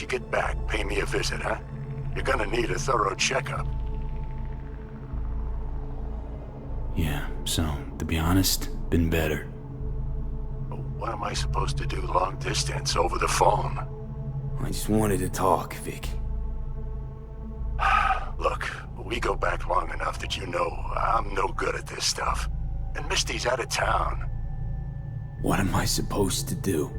get back, pay me a visit, huh? You're gonna need a thorough checkup. Yeah, so, to be honest, been better. What am I supposed to do long distance over the phone? I just wanted to talk, Vic. Look, we go back long enough that you know I'm no good at this stuff. And Misty's out of town. What am I supposed to do?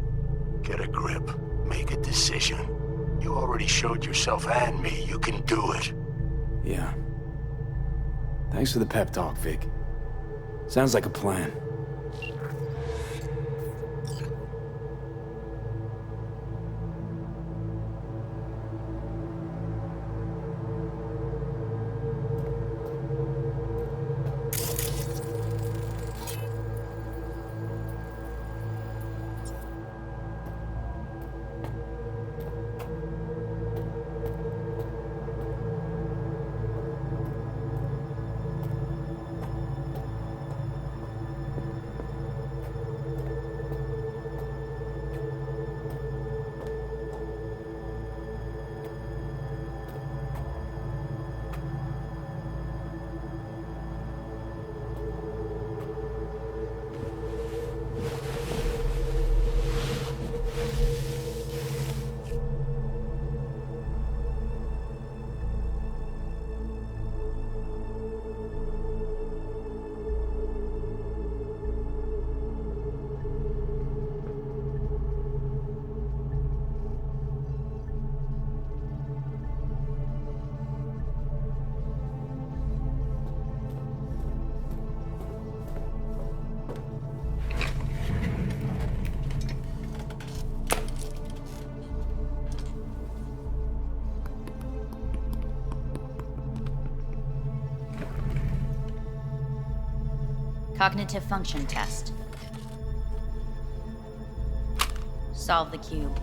Get a grip. Make a decision. You already showed yourself and me you can do it. Yeah. Thanks for the pep talk, Vic. Sounds like a plan. Cognitive function test. Solve the cube.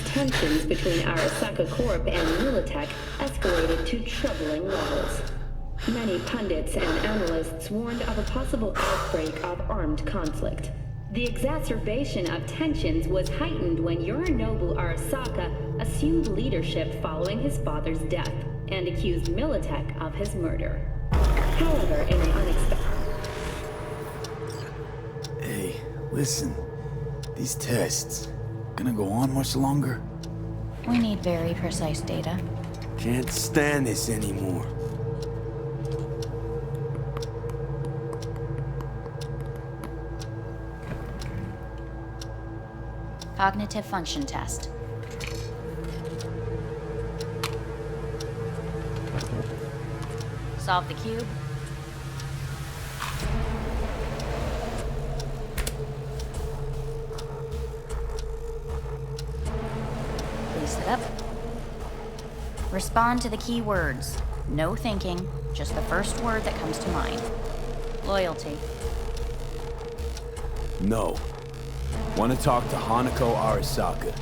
Tensions between Arasaka Corp and Militech escalated to troubling levels. Many pundits and analysts warned of a possible outbreak of armed conflict. The exacerbation of tensions was heightened when Yorinobu Arasaka assumed leadership following his father's death and accused Militech of his murder. However, in an unexpected... Hey, listen. These tests... gonna go on much longer? We need very precise data. Can't stand this anymore. Cognitive function test. Solve the cube. Sit up. Respond to the key words. No thinking, just the first word that comes to mind. Loyalty. No. Want to talk to Hanako Arasaka.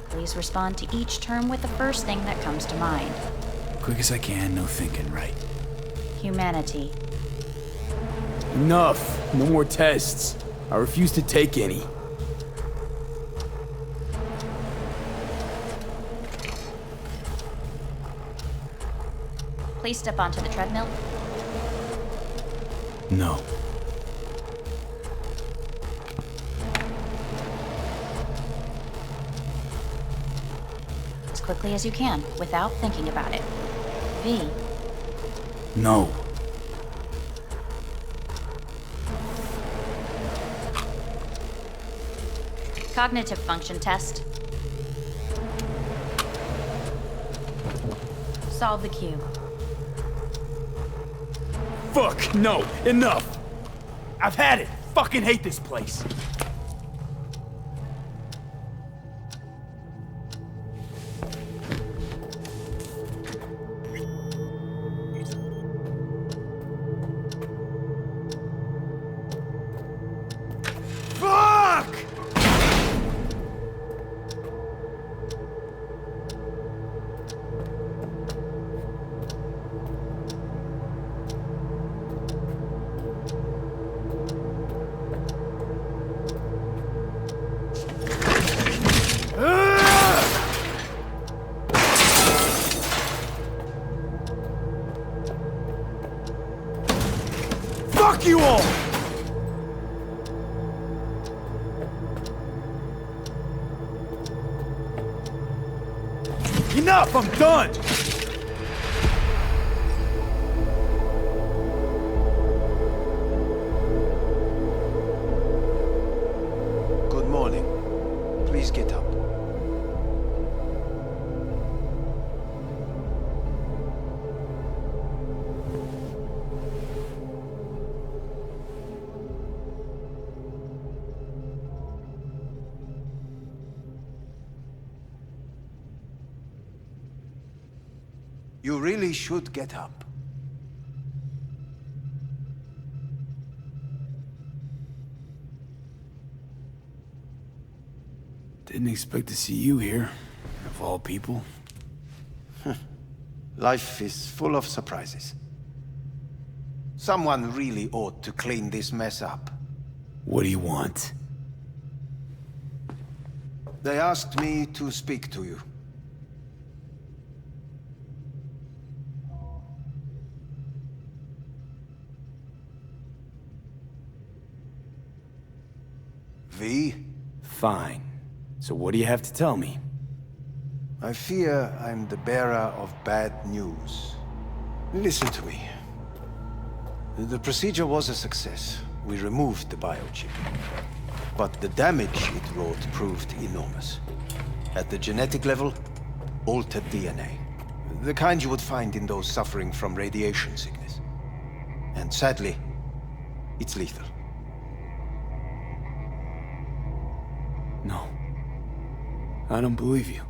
Please respond to each term with the first thing that comes to mind. Quick as I can, no thinking, right? Humanity. Enough! No more tests. I refuse to take any. Please step onto the treadmill. No. As quickly as you can, without thinking about it. V. No. Cognitive function test. Solve the cube. Fuck! No! Enough! I've had it. Fucking hate this place. Fuck! Fuck you all! Enough! I'm done! Good morning. Please get up. You really should get up. Didn't expect to see you here, of all people. Life is full of surprises. Someone really ought to clean this mess up. What do you want? They asked me to speak to you. V? Fine. So what do you have to tell me? I fear I'm the bearer of bad news. Listen to me. The procedure was a success. We removed the biochip. But the damage it wrought proved enormous. At the genetic level, altered DNA. The kind you would find in those suffering from radiation sickness. And sadly, it's lethal. No. I don't believe you.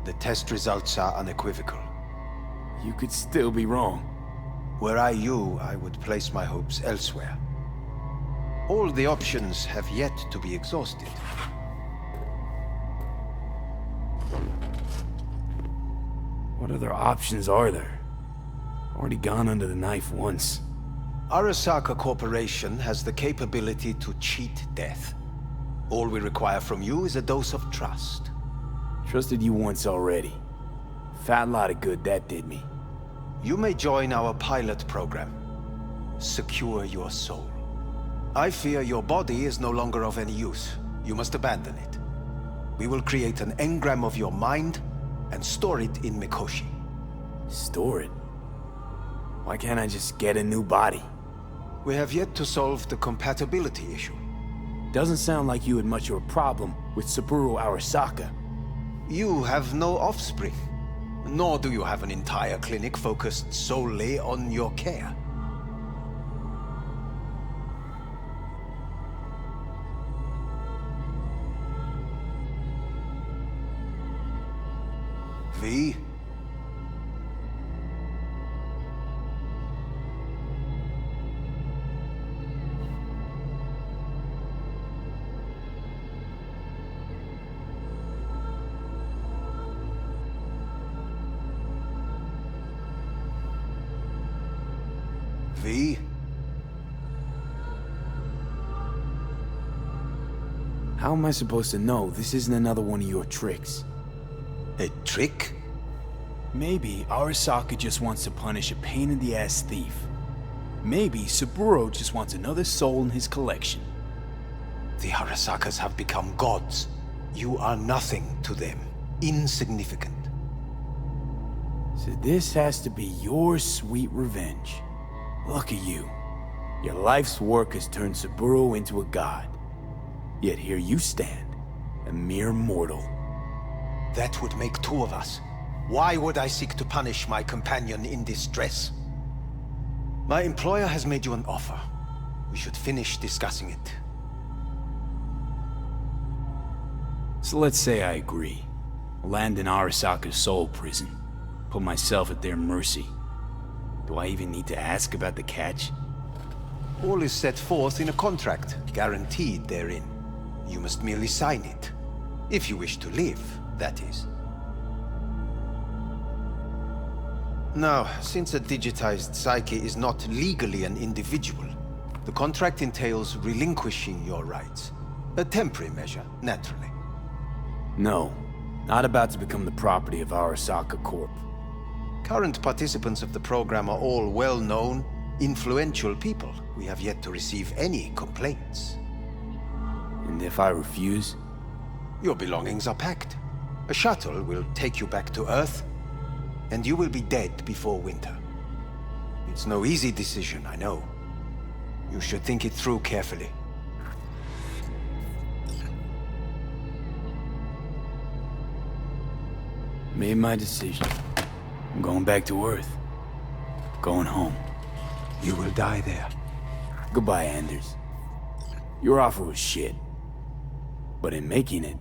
The test results are unequivocal. You could still be wrong. Were I you, I would place my hopes elsewhere. All the options have yet to be exhausted. What other options are there? Already gone under the knife once. Arasaka Corporation has the capability to cheat death. All we require from you is a dose of trust. Trusted you once already. Fat lot of good that did me. You may join our pilot program. Secure your soul. I fear your body is no longer of any use. You must abandon it. We will create an engram of your mind and store it in Mikoshi. Store it? Why can't I just get a new body? We have yet to solve the compatibility issue. Doesn't sound like you had much of a problem with Saburo Arasaka. You have no offspring, nor do you have an entire clinic focused solely on your care. V? V? How am I supposed to know this isn't another one of your tricks? A trick? Maybe Arasaka just wants to punish a pain-in-the-ass thief. Maybe Saburo just wants another soul in his collection. The Arasakas have become gods. You are nothing to them. Insignificant. So this has to be your sweet revenge. Look at you. Your life's work has turned Saburo into a god. Yet here you stand, a mere mortal. That would make two of us. Why would I seek to punish my companion in distress? My employer has made you an offer. We should finish discussing it. So let's say I agree. Land in Arasaka's soul prison. Put myself at their mercy. Do I even need to ask about the catch? All is set forth in a contract, guaranteed therein. You must merely sign it. If you wish to live, that is. Now, since a digitized psyche is not legally an individual, the contract entails relinquishing your rights. A temporary measure, naturally. No, not about to become the property of Arasaka Corp. Current participants of the program are all well-known, influential people. We have yet to receive any complaints. And if I refuse? Your belongings are packed. A shuttle will take you back to Earth, and you will be dead before winter. It's no easy decision, I know. You should think it through carefully. Made my decision. I'm going back to Earth. Going home. You will die there. Goodbye, Anders. Your offer was shit. But in making it,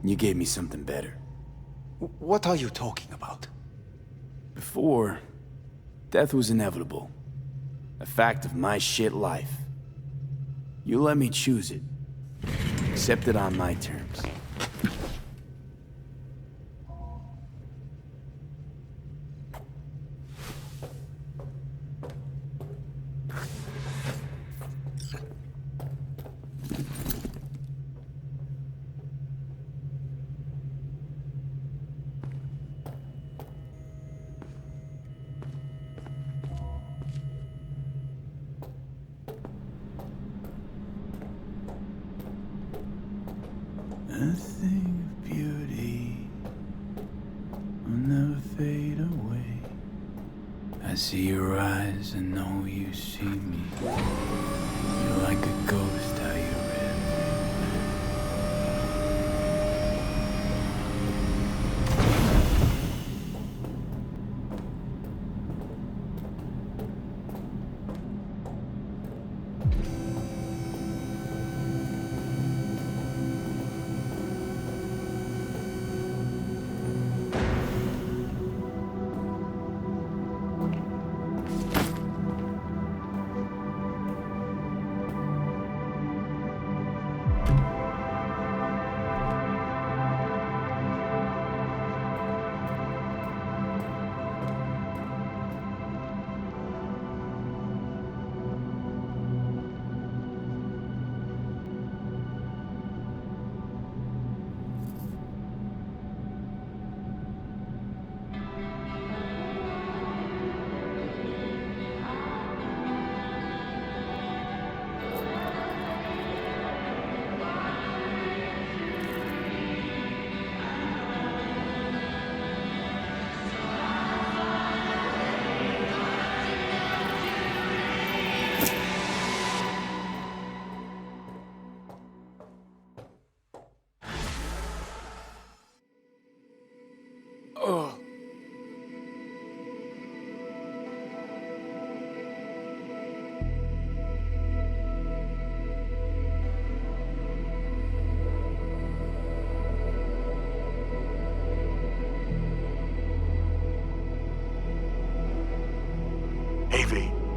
you gave me something better. What are you talking about? Before, death was inevitable. A fact of my shit life. You let me choose it. Accept it on my terms. A thing of beauty will never fade away. I see your eyes and know you see me. You're like a ghost, how you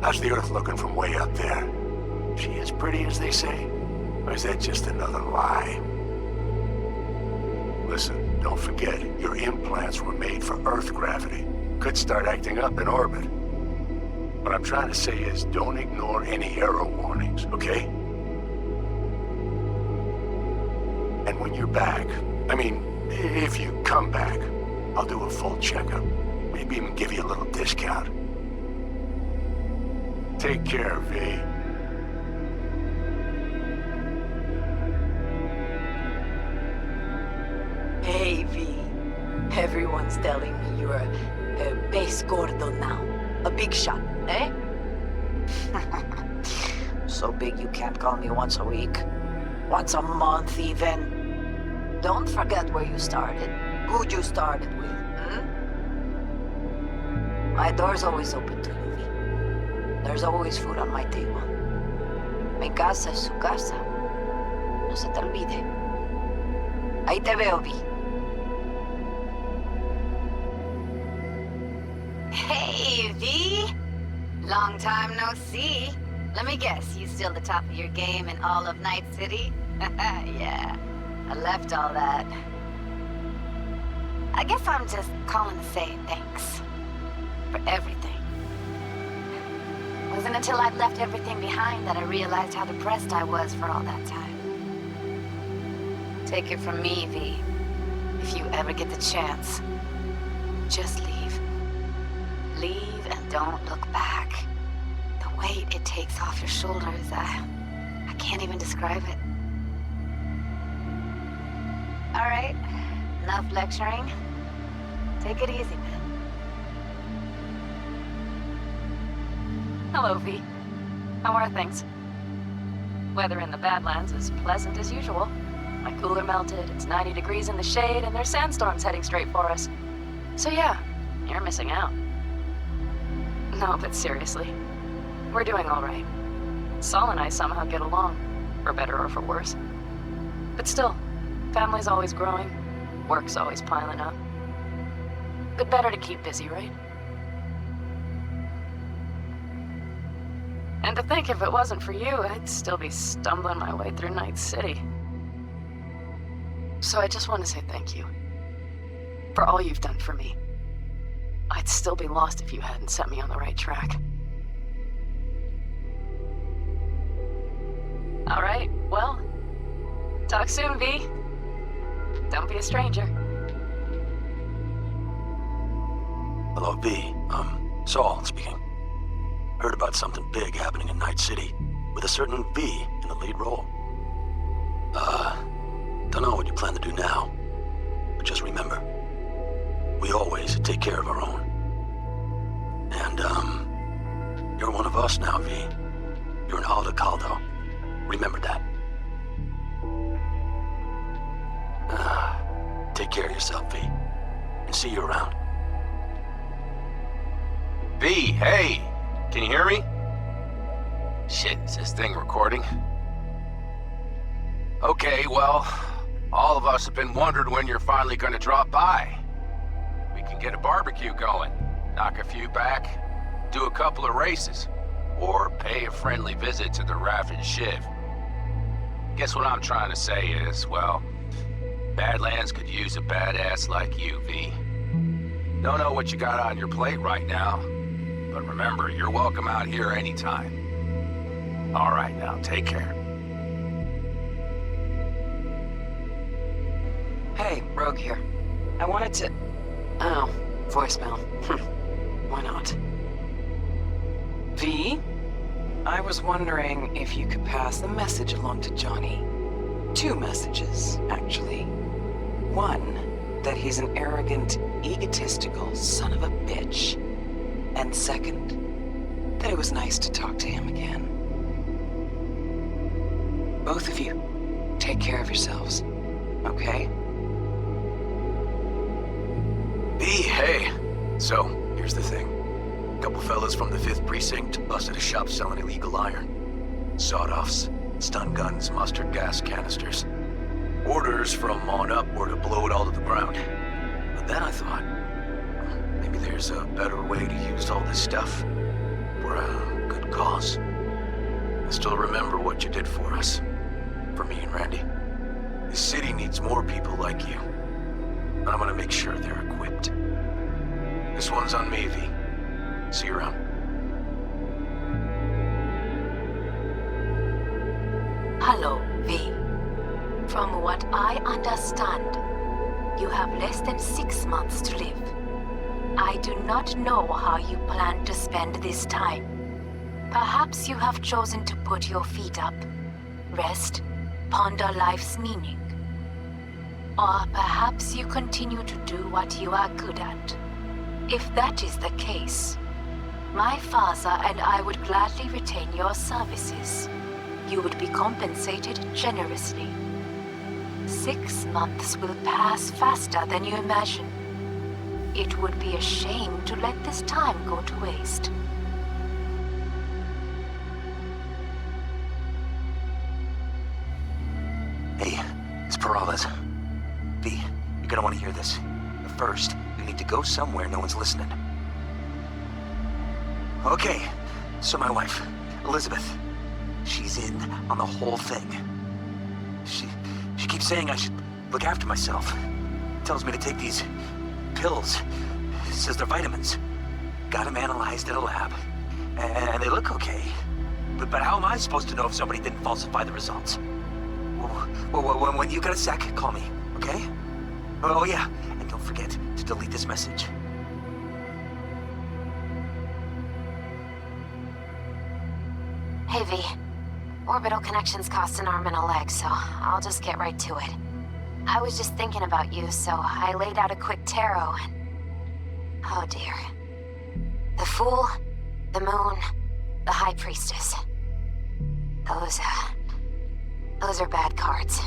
How's the Earth looking from way up there? She as pretty as they say? Or is that just another lie? Listen, don't forget, your implants were made for Earth gravity. Could start acting up in orbit. What I'm trying to say is, don't ignore any error warnings, okay? And when you're back, I mean, if you come back, I'll do a full checkup. Maybe even give you a little discount. Take care, V. Hey, V. Everyone's telling me you're a base gordo now. A big shot, eh? So big you can't call me once a week. Once a month, even. Don't forget where you started. Who'd you started with, My door's always open to you, V. There's always food on my table. Mi casa es su casa. No se te olvide. Ahí te veo, Vi. Hey, V! Long time no see. Let me guess, you still the top of your game in all of Night City? Yeah, I left all that. I guess I'm just calling to say thanks. For everything. It wasn't until I'd left everything behind that I realized how depressed I was for all that time. Take it from me, V. If you ever get the chance, just leave. Leave and don't look back. The weight it takes off your shoulders, I can't even describe it. All right, enough lecturing. Take it easy, man. Hello, V. How are things? Weather in the Badlands is pleasant as usual. My cooler melted, it's 90 degrees in the shade, and there's sandstorms heading straight for us. So yeah, you're missing out. No, but seriously, we're doing all right. Saul and I somehow get along, for better or for worse. But still, family's always growing, work's always piling up. But better to keep busy, right? And to think if it wasn't for you, I'd still be stumbling my way through Night City. So I just want to say thank you. For all you've done for me. I'd still be lost if you hadn't set me on the right track. All right, well, talk soon, V. Don't be a stranger. Hello, V. Saul speaking. Heard about something big happening in Night City, with a certain V in the lead role. Don't know what you plan to do now, but just remember, we always take care of our own. And, you're one of us now, V. You're an Alda Caldo. Remember that. Take care of yourself, V. And see you around. V, hey! Can you hear me? Shit, is this thing recording? Okay, well, all of us have been wondering when you're finally gonna drop by. We can get a barbecue going, knock a few back, do a couple of races, or pay a friendly visit to the Raff and Shiv. Guess what I'm trying to say is, well, Badlands could use a badass like you, V. Don't know what you got on your plate right now, but remember, you're welcome out here anytime. All right, now, take care. Hey, Rogue here. I wanted to... Oh, voicemail. Why not? V? I was wondering if you could pass the message along to Johnny. 2 messages, actually. One, that he's an arrogant, egotistical son of a bitch. And second, that it was nice to talk to him again. Both of you, take care of yourselves, okay? V, hey. So, here's the thing. A couple fellas from the 5th Precinct busted a shop selling illegal iron. Sawed-offs, stun guns, mustard gas canisters. Orders from on up were to blow it all to the ground. But then I thought, maybe there's a better way to use all this stuff for a good cause. I still remember what you did for us. For me and Randy. This city needs more people like you. And I'm gonna make sure they're equipped. This one's on me, V. See you around. Hello, V. From what I understand, you have less than 6 months to live. I do not know how you plan to spend this time. Perhaps you have chosen to put your feet up, rest, ponder life's meaning. Or perhaps you continue to do what you are good at. If that is the case, my father and I would gladly retain your services. You would be compensated generously. 6 months will pass faster than you imagine. It would be a shame to let this time go to waste. Peralez. V, you're gonna want to hear this. But first, we need to go somewhere no one's listening. Okay, so my wife, Elizabeth, she's in on the whole thing. She keeps saying I should look after myself. Tells me to take these pills. Says they're vitamins. Got them analyzed at a lab. And they look okay. But how am I supposed to know if somebody didn't falsify the results? When you got a sec, call me, okay? Oh yeah, and don't forget to delete this message. Hey, V. Orbital connections cost an arm and a leg, so I'll just get right to it. I was just thinking about you, so I laid out a quick tarot and... Oh dear. The Fool, the Moon, the High Priestess. Those are bad cards.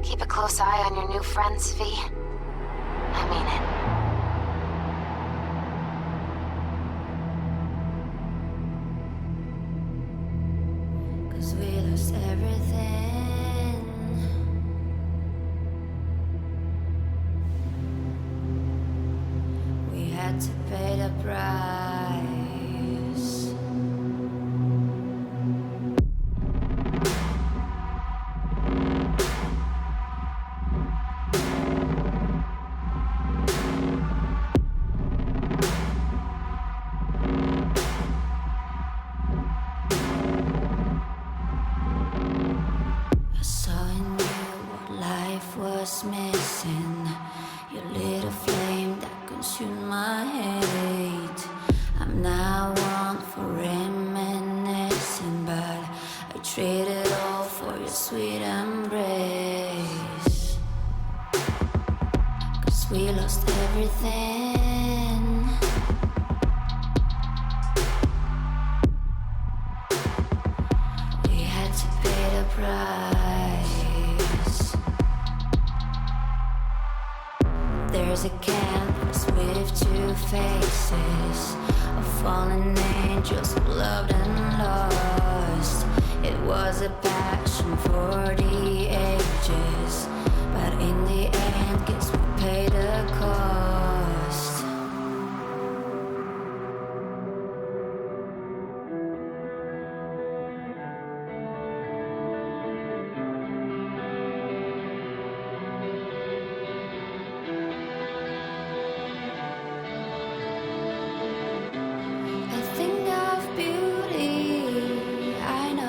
Keep a close eye on your new friends, V. I mean it. 'Cause we lost everything. We had to pay the price. I saw in you what life was missing. You lit a flame that consumed my hate. I'm now one for reminiscing, but I traded all for your sweet embrace. 'Cause we lost everything. We had to pay the price. There's a canvas with two faces of fallen angels who loved and lost. It was a passion for the ages, but in the end, guess we paid the cost. A thing of beauty, I know.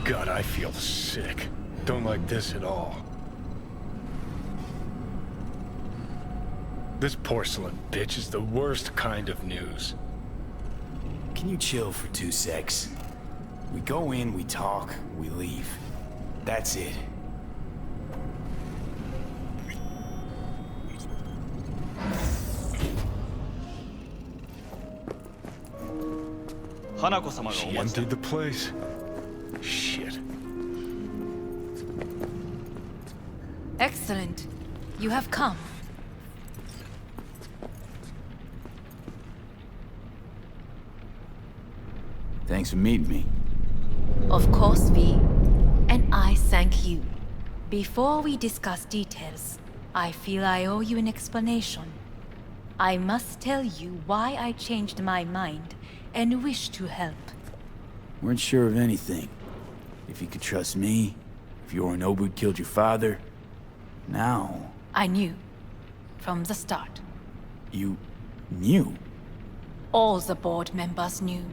God, I feel sick. Don't like this at all. This porcelain bitch is the worst kind of news. Can you chill for 2 secs? We go in, we talk, we leave. That's it. She emptied the place. Shit. Excellent. You have come. Thanks for meeting me. Of course, V. And I thank you. Before we discuss details, I feel I owe you an explanation. I must tell you why I changed my mind and wish to help. Weren't sure of anything. If you could trust me, if Yorinobu killed your father. Now... I knew. From the start. You... knew? All the board members knew.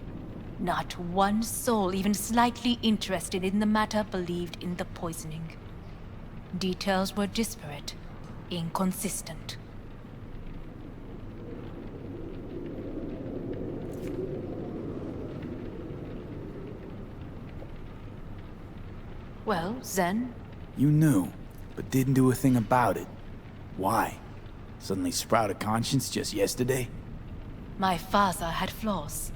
Not one soul even slightly interested in the matter believed in the poisoning. Details were disparate, inconsistent. Well, then... You knew, but didn't do a thing about it. Why? Suddenly sprout a conscience just yesterday? My father had flaws.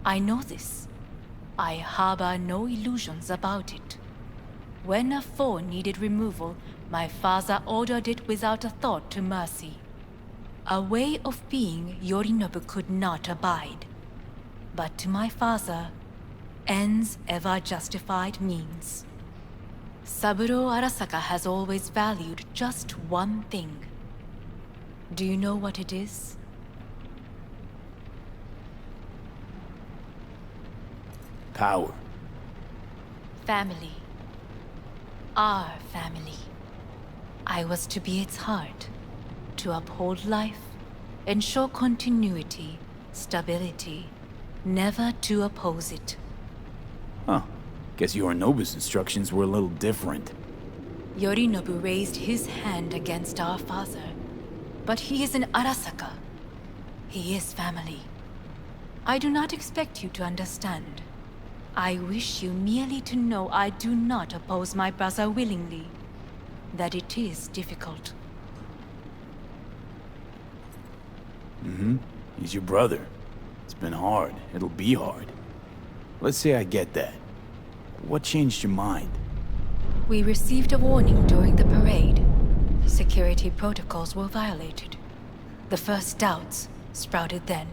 I know this. I harbor no illusions about it. When a foe needed removal, my father ordered it without a thought to mercy. A way of being Yorinobu could not abide. But to my father, ends ever justified means. Saburo Arasaka has always valued just one thing. Do you know what it is? Power. Family. Our family. I was to be its heart, to uphold life, ensure continuity, stability, never to oppose it. Huh. Guess Yorinobu's instructions were a little different. Yorinobu raised his hand against our father, but he is an Arasaka. He is family. I do not expect you to understand. I wish you merely to know I do not oppose my brother willingly. That it is difficult. Mm-hmm. He's your brother. It's been hard. It'll be hard. Let's say I get that. What changed your mind? We received a warning during the parade. Security protocols were violated. The first doubts sprouted then.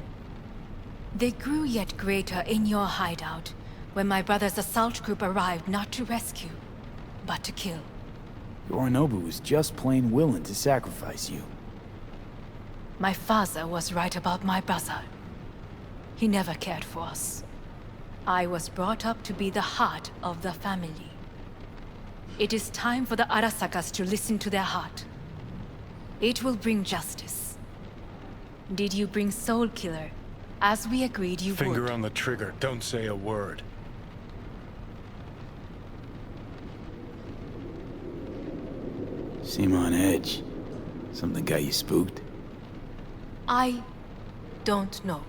They grew yet greater in your hideout, when my brother's assault group arrived not to rescue, but to kill. Yorinobu was just plain willing to sacrifice you. My father was right about my brother. He never cared for us. I was brought up to be the heart of the family. It is time for the Arasakas to listen to their heart. It will bring justice. Did you bring Soul Killer, as we agreed you would? Finger on the trigger, don't say a word. Seem on edge. Something got you spooked? I don't know.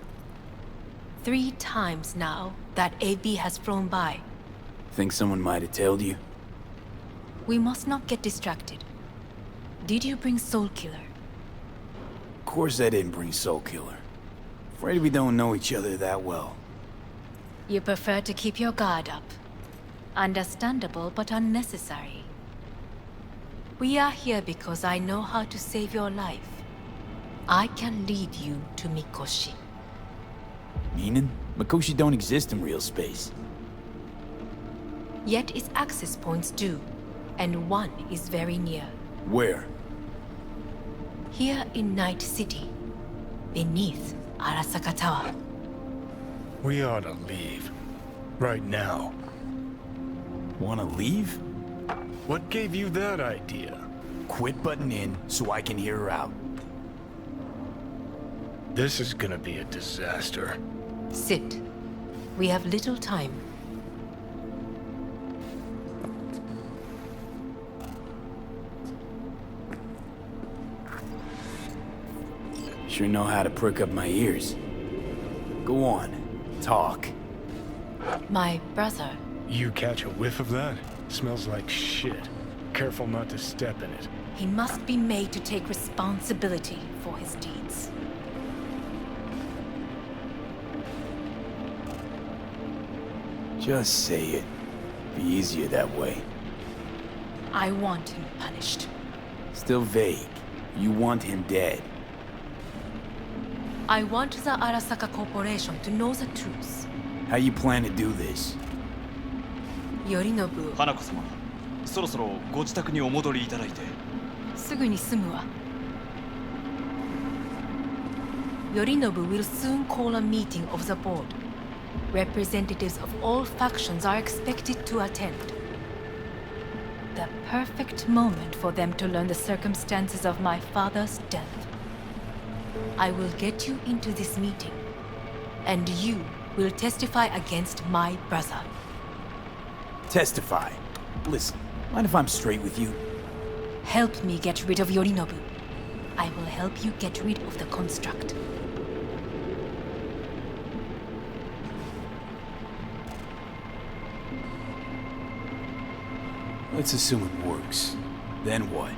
3 times now that AB has flown by. Think someone might have told you? We must not get distracted. Did you bring Soul Killer? Of course I didn't bring Soul Killer. Afraid we don't know each other that well. You prefer to keep your guard up. Understandable, but unnecessary. We are here because I know how to save your life. I can lead you to Mikoshi. Meaning? Mikoshi don't exist in real space. Yet its access points do, and one is very near. Where? Here in Night City, beneath Arasaka Tower. We ought to leave. Right now. Wanna leave? What gave you that idea? Quit butting in so I can hear her out. This is gonna be a disaster. Sit. We have little time. Sure know how to prick up my ears. Go on, talk. My brother. You catch a whiff of that? Smells like shit. Careful not to step in it. He must be made to take responsibility for his deeds. Just say it. Be easier that way. I want him punished. Still vague. You want him dead. I want the Arasaka Corporation to know the truth. How you plan to do this? Yorinobu. 花子様、そろそろご自宅にお戻りいただいて。すぐに済むわ。Yorinobu will soon call a meeting of the board. Representatives of all factions are expected to attend. The perfect moment for them to learn the circumstances of my father's death. I will get you into this meeting, and you will testify against my brother. Testify? Listen, mind if I'm straight with you? Help me get rid of Yorinobu. I will help you get rid of the construct. Let's assume it works. Then what?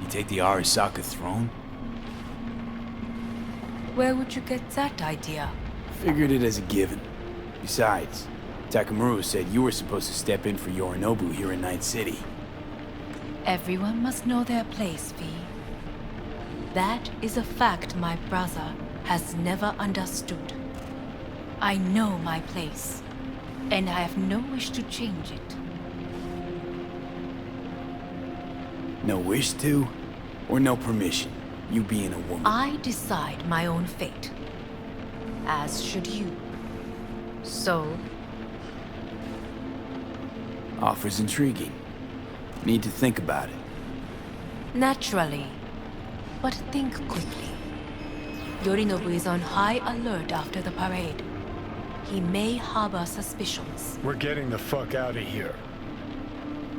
You take the Arasaka throne? Where would you get that idea? Figured it as a given. Besides, Takamura said you were supposed to step in for Yorinobu here in Night City. Everyone must know their place, V. That is a fact my brother has never understood. I know my place, and I have no wish to change it. No wish to? Or no permission? You being a woman? I decide my own fate. As should you. So... Offer's intriguing. Need to think about it. Naturally. But think quickly. Yorinobu is on high alert after the parade. He may harbor suspicions. We're getting the fuck out of here.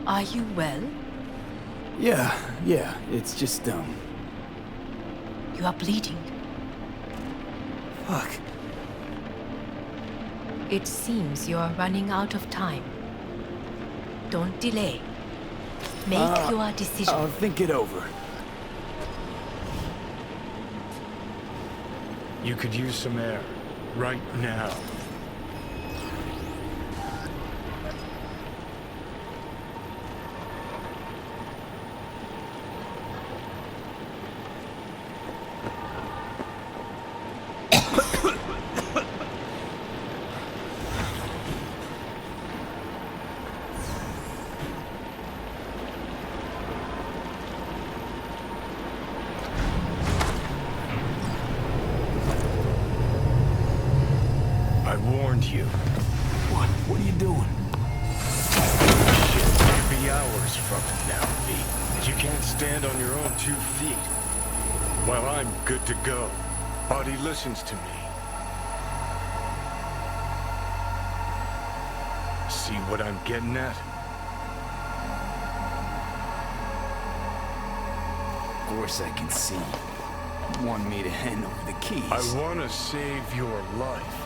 Are you well? Yeah, it's just, You are bleeding. Fuck. It seems you are running out of time. Don't delay. Make your decision. I'll think it over. You could use some air. Right now. I warned you. What are you doing? Shit could be hours from it now, V. You can't stand on your own 2 feet. Well, I'm good to go. Body listens to me. See what I'm getting at? Of course I can see. You want me to hand over the keys. I want to save your life.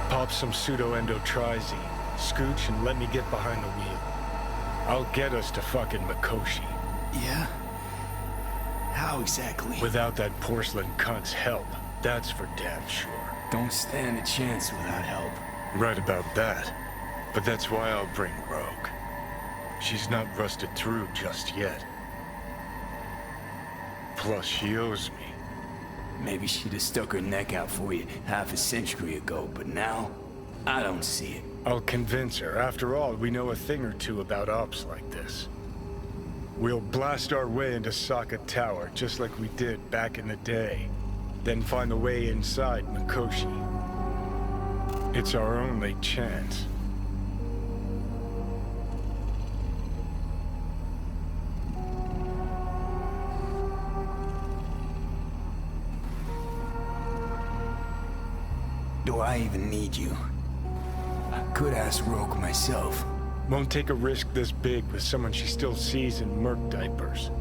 Pop some pseudo-endotrizine, scooch, and let me get behind the wheel. I'll get us to fucking Mikoshi. Yeah? How exactly? Without that porcelain cunt's help, that's for damn sure. Don't stand a chance without help. Right about that. But that's why I'll bring Rogue. She's not rusted through just yet. Plus, she owes me. Maybe she'd have stuck her neck out for you half a century ago, but now, I don't see it. I'll convince her. After all, we know a thing or two about ops like this. We'll blast our way into Sokka Tower, just like we did back in the day. Then find the way inside Mikoshi. It's our only chance. Do I even need you? I could ask Rogue myself. Won't take a risk this big with someone she still sees in merc diapers.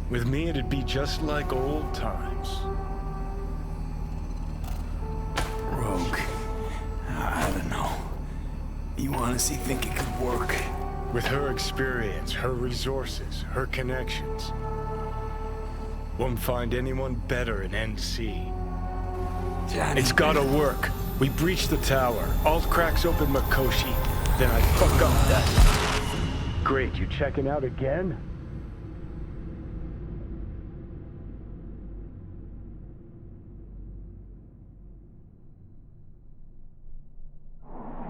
With me, it'd be just like old times. Rogue. I don't know. You honestly think it could work? With her experience, her resources, her connections. Won't find anyone better in NC. Johnny, It's gotta work. We breach the tower. Alt cracks open Makoshi. Then I fuck up that. Great, you checking out again?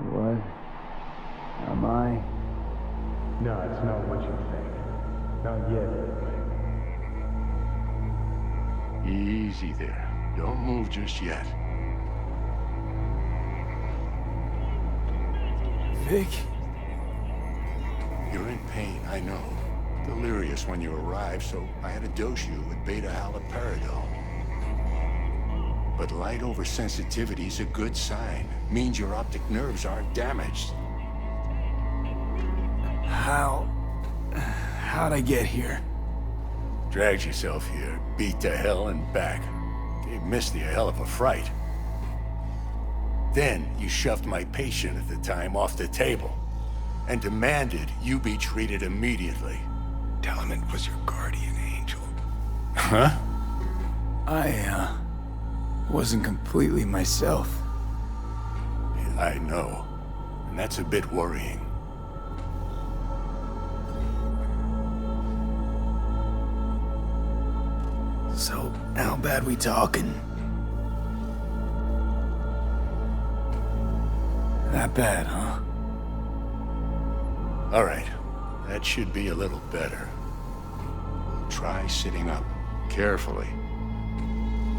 What? Am I? No, it's not what you think. Not yet. Easy there. Don't move just yet. Vic? You're in pain, I know. Delirious when you arrived, so I had to dose you with beta-haloperidol. But light oversensitivity is a good sign. Means your optic nerves aren't damaged. How'd I get here? Dragged yourself here, beat to hell and back. Gave Misty a hell of a fright. Then you shoved my patient at the time off the table and demanded you be treated immediately. Tell him it was your guardian angel. Huh? I wasn't completely myself. I know. And that's a bit worrying. So, how bad we talking? That bad, huh? All right. That should be a little better. Try sitting up. Carefully.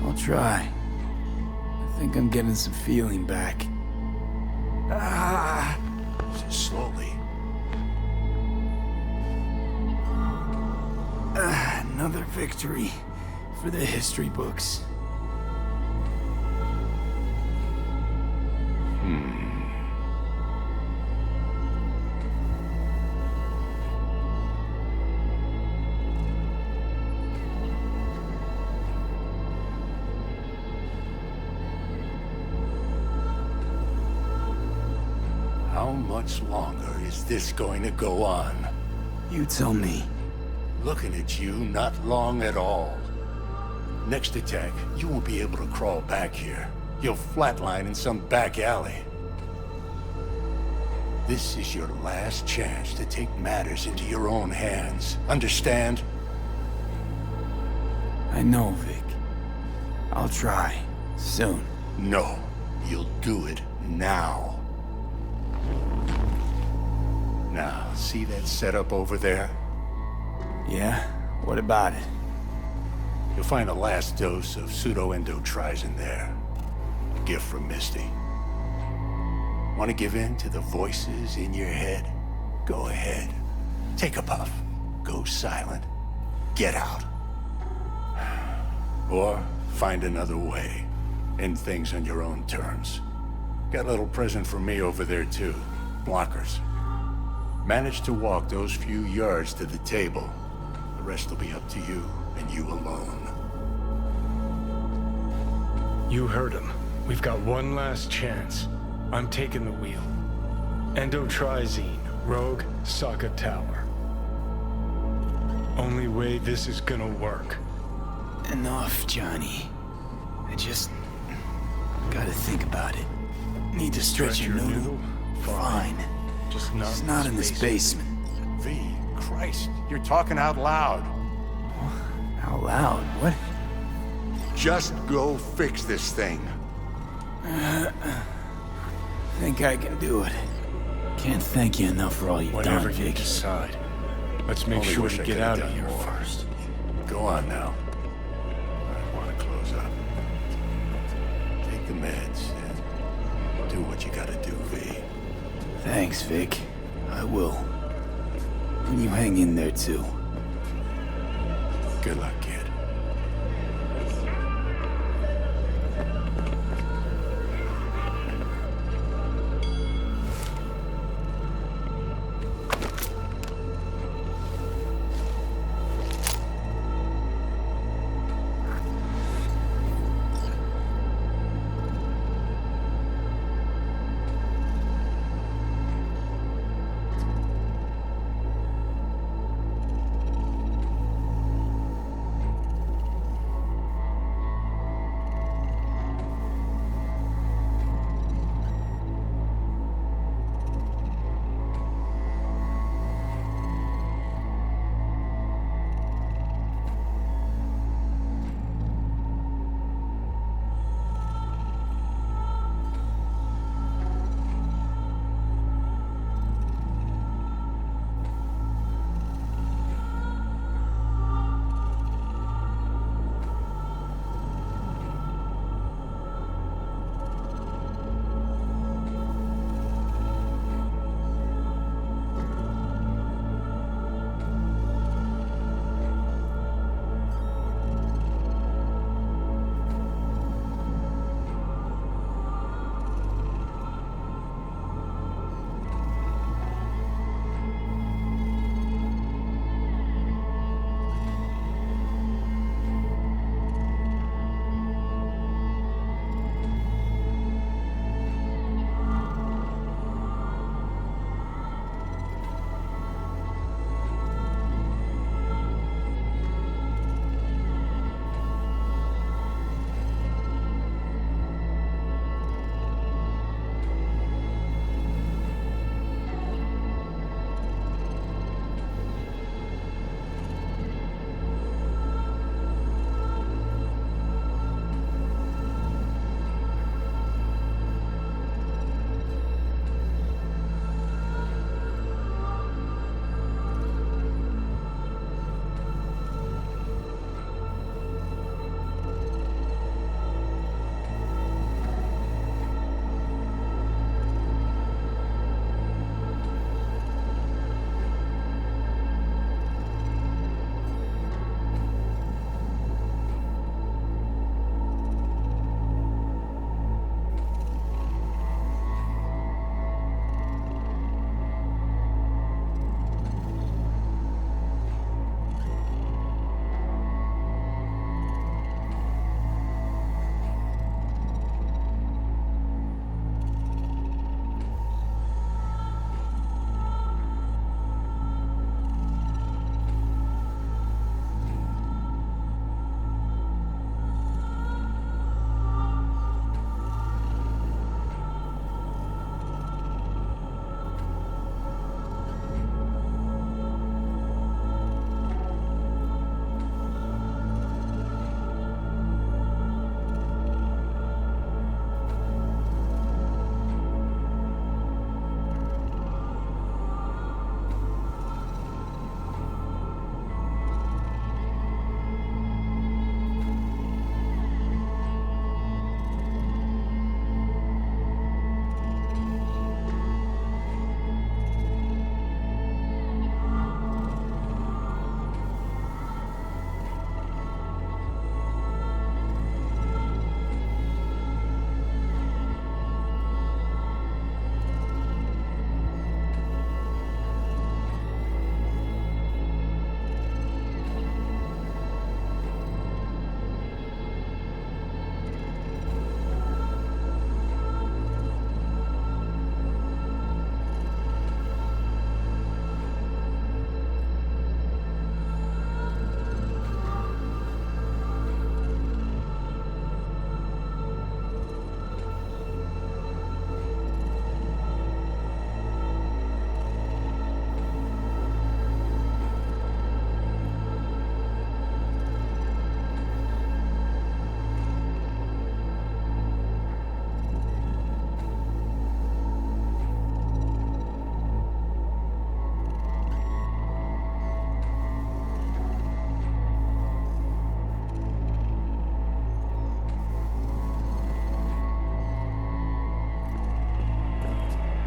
I'll try. I think I'm getting some feeling back. Slowly. Another victory for the history books. How much longer is this going to go on? You tell me. Looking at you, not long at all. Next attack, you won't be able to crawl back here. You'll flatline in some back alley. This is your last chance to take matters into your own hands. Understand? I know, Vic. I'll try. Soon. No. You'll do it now. Now, see that setup over there? Yeah? What about it? You'll find a last dose of pseudo-endotrizin there. A gift from Misty. Want to give in to the voices in your head? Go ahead. Take a puff. Go silent. Get out. Or find another way. End things on your own terms. Got a little present for me over there too. Blockers. Manage to walk those few yards to the table. The rest will be up to you, and you alone. You heard him. We've got one last chance. I'm taking the wheel. Endotrizine, Rogue, Saka Tower. Only way this is gonna work. Enough, Johnny. I just gotta think about it. Need to stretch your noodle? Fine. Just not in this basement. V, Christ, you're talking out loud. Out loud? What? Just go fix this thing. Think I can do it. Can't thank you enough for all you've Whatever done, you Vic. decide. Let's make Only sure wish to I get could've out of done here more. first. Go on now. I want to close up. Take the meds and do what you gotta do, V. Thanks, Vic. I will. And you hang in there, too. Good luck, kid.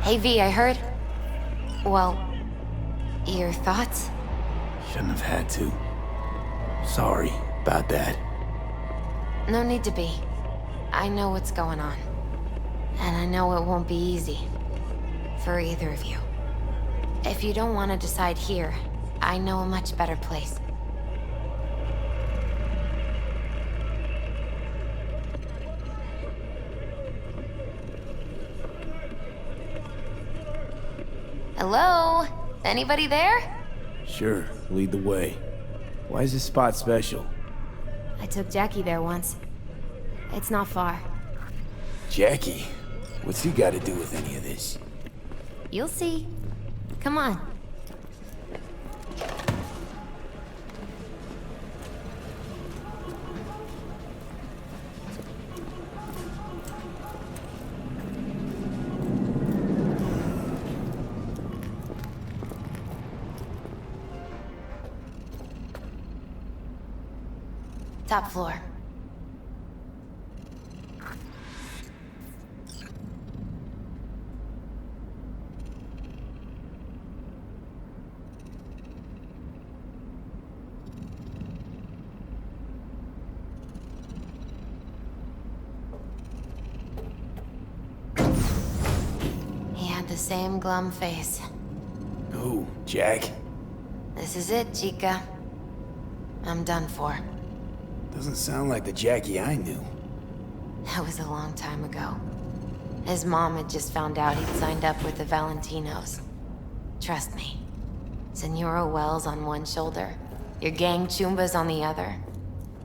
Hey V, I heard... Well... Your thoughts? Shouldn't have had to. Sorry about that. No need to be. I know what's going on. And I know it won't be easy. For either of you. If you don't want to decide here, I know a much better place. Hello? Anybody there? Sure, lead the way. Why is this spot special? I took Jackie there once. It's not far. Jackie? What's he got to do with any of this? You'll see. Come on. Top floor. He had the same glum face. Who? Jack? This is it, Chica. I'm done for. Doesn't sound like the Jackie I knew. That was a long time ago. His mom had just found out he'd signed up with the Valentinos. Trust me. Senora Wells on one shoulder, your gang Chumbas on the other.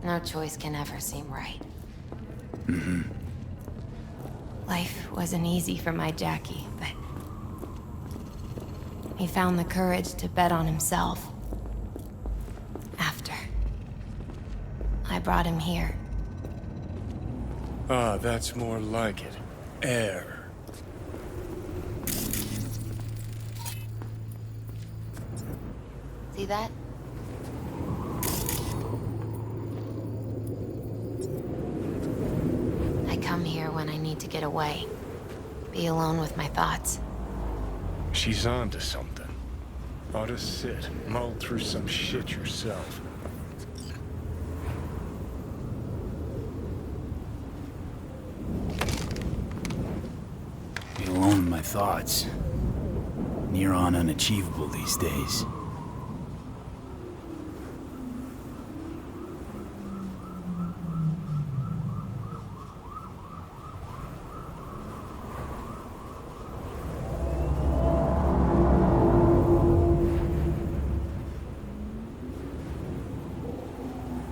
No choice can ever seem right. Mm-hmm. Life wasn't easy for my Jackie, but... he found the courage to bet on himself. After. I brought him here. Ah, that's more like it. Air. See that? I come here when I need to get away. Be alone with my thoughts. She's onto something. Ought to sit, mull through some shit yourself. Be alone with my thoughts. Near on unachievable these days.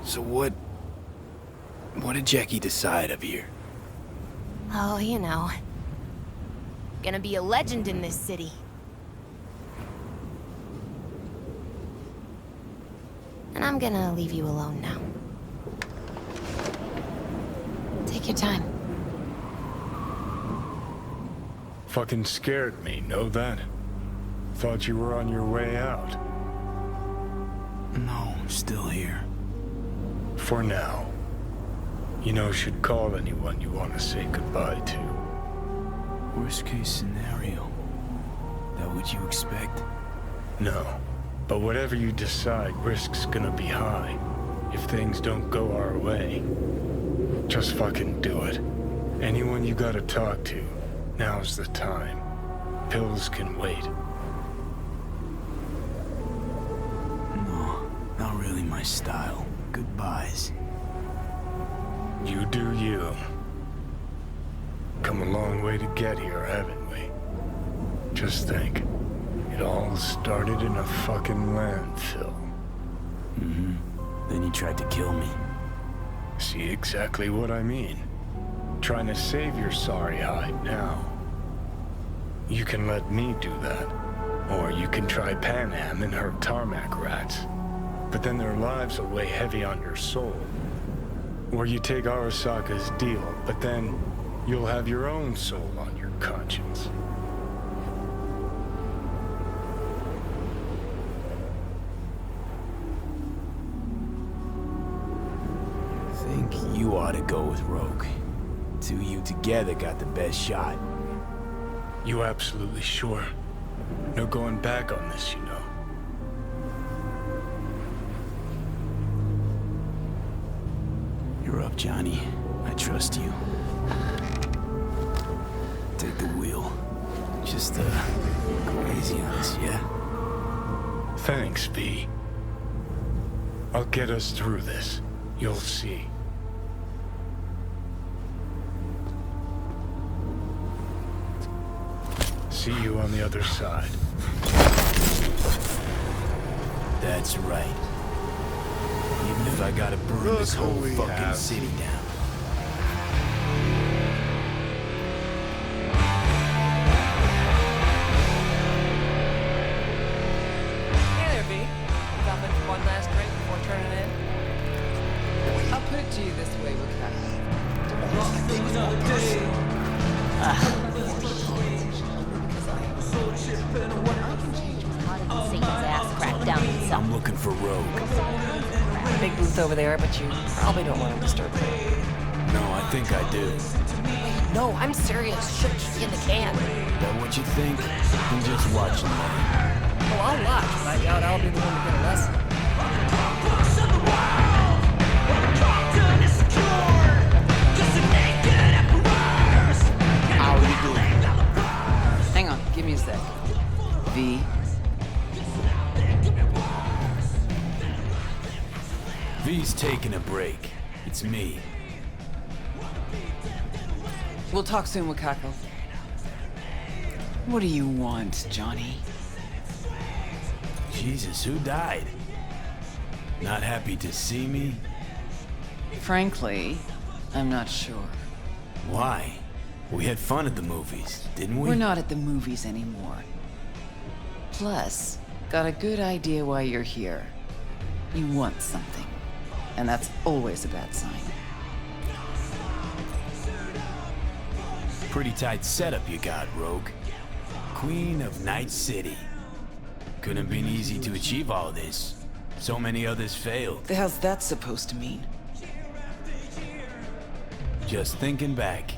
So what did Jackie decide up here? Oh, you know. Gonna be a legend in this city. And I'm gonna leave you alone now. Take your time. Fucking scared me, know that? Thought you were on your way out. No, I'm still here. For now. You know, should call anyone you want to say goodbye to. Worst case scenario. That what you expect? No. But whatever you decide, risk's gonna be high. If things don't go our way. Just fucking do it. Anyone you gotta talk to, now's the time. Pills can wait. No, not really my style. Goodbyes. You do you. Come a long way to get here, haven't we? Just think. It all started in a fucking landfill. Mm-hmm. Then you tried to kill me. See exactly what I mean. Trying to save your sorry hide now. You can let me do that. Or you can try Panam and her tarmac rats. But then their lives will weigh heavy on your soul. Or you take Arasaka's deal, but then you'll have your own soul on your conscience. Think you ought to go with Rogue. Two of you together got the best shot. You absolutely sure? No going back on this, you know. You're up, Johnny. I trust you. Take the wheel. Just, go easy on us, yeah? Thanks, V. I'll get us through this. You'll see. See you on the other side. That's right. Even if I gotta burn this whole fucking city down. Hey there, V. Stop in for one last drink before turning in? I'll put it to you this way, Lucas. I'm looking for Rogue. Big booth over there, but you probably don't want to disturb me. No, I think I do. No, I'm serious. Shit in the can. That what you think? I'm just watching that. Well, I'll watch, but I doubt I'll be the one to get a lesson. How are you doing? Hang on, give me a sec. V. V's taking a break. It's me. We'll talk soon, Wakako. What do you want, Johnny? Jesus, who died? Not happy to see me? Frankly, I'm not sure. Why? We had fun at the movies, didn't we? We're not at the movies anymore. Plus, got a good idea why you're here. You want something. And that's always a bad sign. Pretty tight setup you got, Rogue. Queen of Night City. Couldn't have been easy to achieve all this. So many others failed. The hell's that supposed to mean? Just thinking back.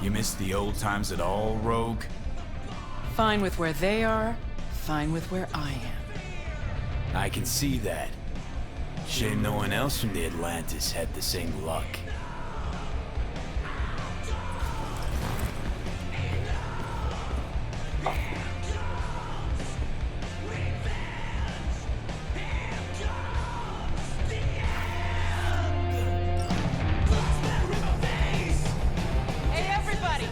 You miss the old times at all, Rogue? Fine with where they are, fine with where I am. I can see that. Shame no one else from the Atlantis had the same luck. Hey, everybody!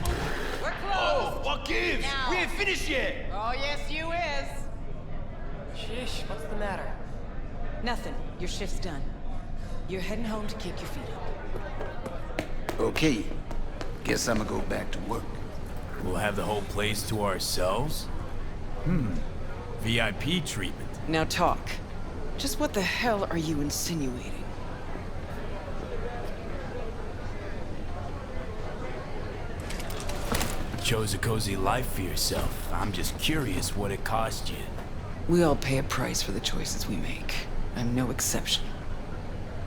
We're close! Oh, what gives? Now. We ain't finished yet! Oh, yes, you is! Shish, what's the matter? Nothing. Your shift's done. You're heading home to kick your feet up. Okay. Guess I'm gonna go back to work. We'll have the whole place to ourselves? VIP treatment. Now talk. Just what the hell are you insinuating? You chose a cozy life for yourself. I'm just curious what it cost you. We all pay a price for the choices we make. I'm no exception.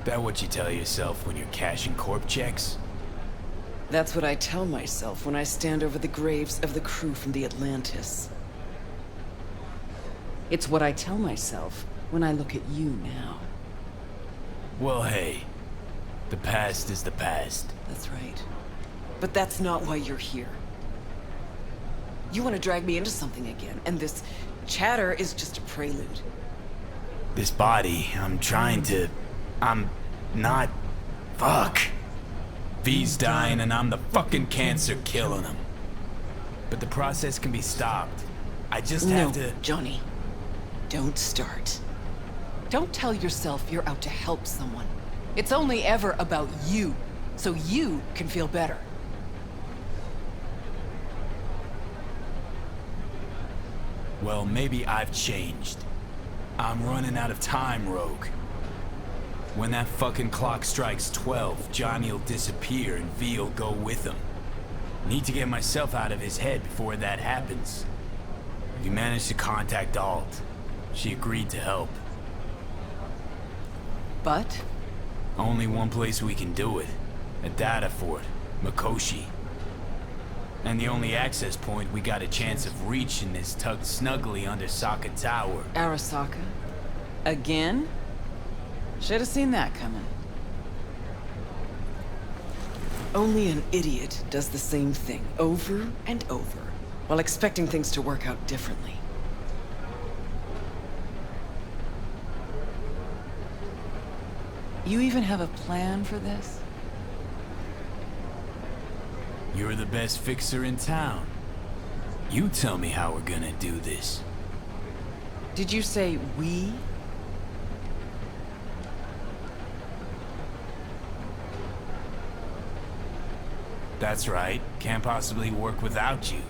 That what you tell yourself when you're cashing corp checks? That's what I tell myself when I stand over the graves of the crew from the Atlantis. It's what I tell myself when I look at you now. Well, hey. The past is the past. That's right. But that's not why you're here. You want to drag me into something again, and this chatter is just a prelude. This body, I'm not... Fuck. V's dying and I'm the fucking cancer killing him. But the process can be stopped. I just have to... Johnny. Don't start. Don't tell yourself you're out to help someone. It's only ever about you, so you can feel better. Well, maybe I've changed. I'm running out of time, Rogue. When that fucking clock strikes 12, Johnny'll disappear and V'll go with him. Need to get myself out of his head before that happens. We managed to contact Alt. She agreed to help. But? Only one place we can do it. A data fort, Mikoshi. And the only access point we got a chance of reaching is tucked snugly under Sokka Tower. Arasaka? Again? Should have seen that coming. Only an idiot does the same thing over and over, while expecting things to work out differently. You even have a plan for this? You're the best fixer in town. You tell me how we're gonna do this. Did you say we? That's right. Can't possibly work without you.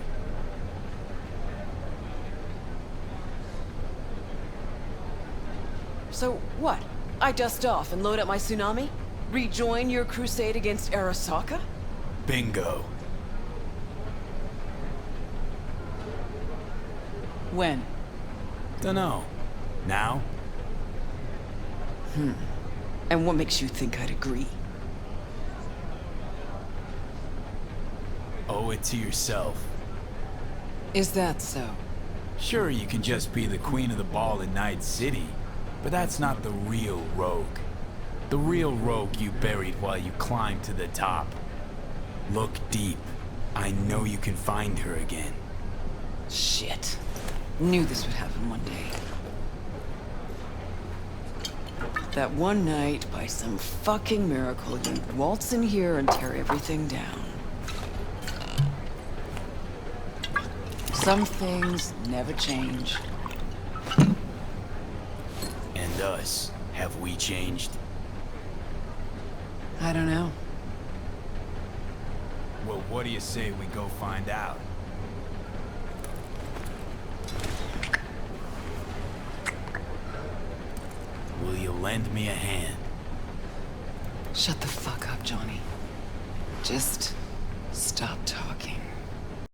So what? I dust off and load up my tsunami? Rejoin your crusade against Arasaka? Bingo. When? Dunno. Now? And what makes you think I'd agree? Owe it to yourself. Is that so? Sure, you can just be the queen of the ball in Night City, but that's not the real rogue. The real rogue you buried while you climbed to the top. Look deep. I know you can find her again. Shit. Knew this would happen one day. That one night, by some fucking miracle, you'd waltz in here and tear everything down. Some things never change. And us, have we changed? I don't know. Well, what do you say we go find out? Will you lend me a hand? Shut the fuck up, Johnny. Just stop talking.